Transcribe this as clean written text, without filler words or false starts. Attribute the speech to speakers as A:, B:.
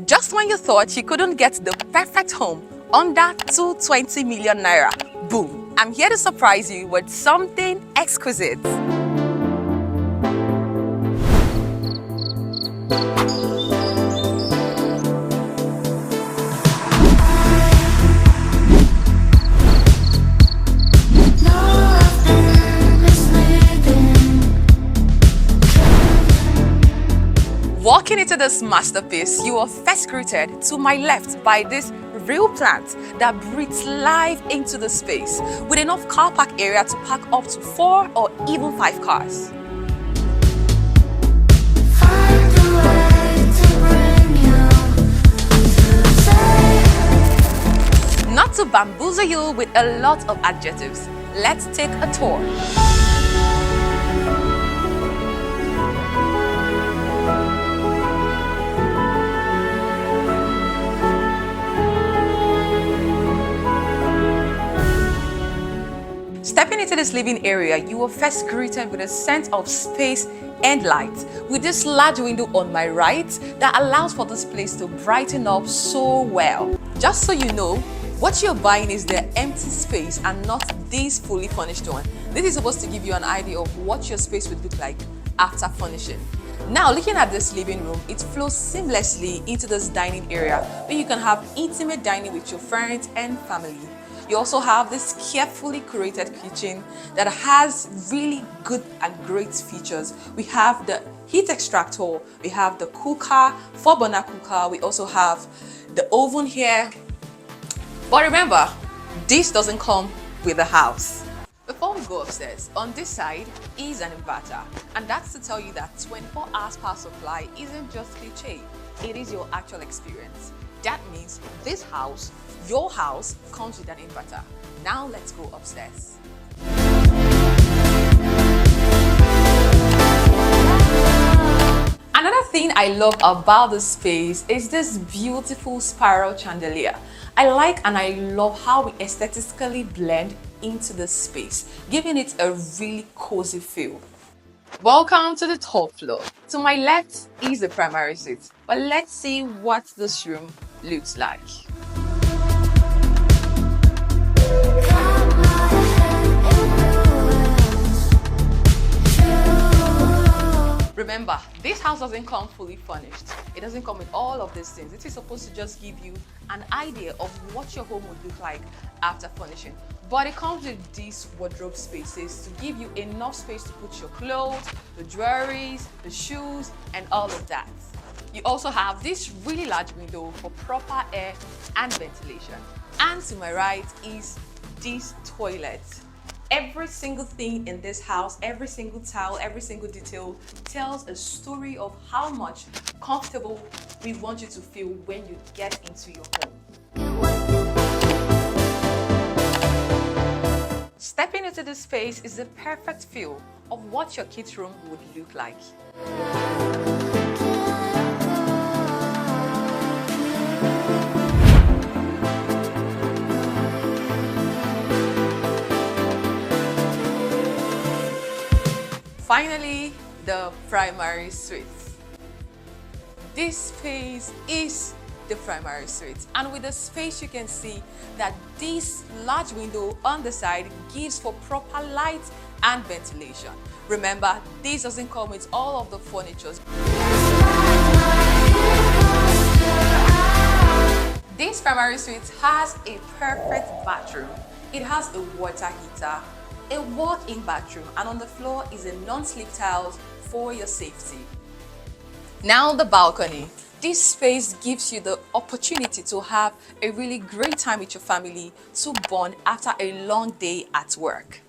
A: Just when you thought you couldn't get the perfect home under 220 million naira, boom, I'm here to surprise you with something exquisite. Walking into this masterpiece, you are first greeted to my left by this real plant that breathes life into the space, with enough car park area to park up to 4 or even 5 cars. Not to bamboozle you with a lot of adjectives, let's take a tour. Stepping into this living area, you were first greeted with a sense of space and light, with this large window on my right that allows for this place to brighten up so well. Just so you know, what you're buying is the empty space and not this fully furnished one. This is supposed to give you an idea of what your space would look like after furnishing. Now, looking at this living room, it flows seamlessly into this dining area where you can have intimate dining with your friends and family. You also have this carefully curated kitchen that has really good and great features. We have the heat extractor, we have the cooker, 4-burner cooker, we also have the oven here. But remember, this doesn't come with the house. Before we go upstairs, on this side is an inverter, and that's to tell you that 24 hours power supply isn't just cliche, it is your actual experience. That means this house, your house, comes with an inverter. Now let's go upstairs. Another thing I love about this space is this beautiful spiral chandelier. I like and I love how we aesthetically blend into the space, giving it a really cozy feel. Welcome to the top floor. To my left is the primary suite, but let's see what this room looks like. Remember, this house doesn't come fully furnished. It doesn't come with all of these things. It is supposed to just give you an idea of what your home would look like after furnishing. But it comes with these wardrobe spaces to give you enough space to put your clothes, the jewelries, the shoes, and all of that. You also have this really large window for proper air and ventilation. And to my right is this toilet. Every single thing in this house, every single tile, every single detail tells a story of how much comfortable we want you to feel when you get into your home. Stepping into this space is the perfect feel of what your kids' room would look like. Finally, the primary suite. This space is the primary suite, and with the space you can see that this large window on the side gives for proper light and ventilation. Remember, this doesn't come with all of the furniture. This primary suite has a perfect bathroom. It has a water heater, a walk-in bathroom, and on the floor is a non-slip tiles for your safety. Now the balcony. This space gives you the opportunity to have a really great time with your family to bond after a long day at work.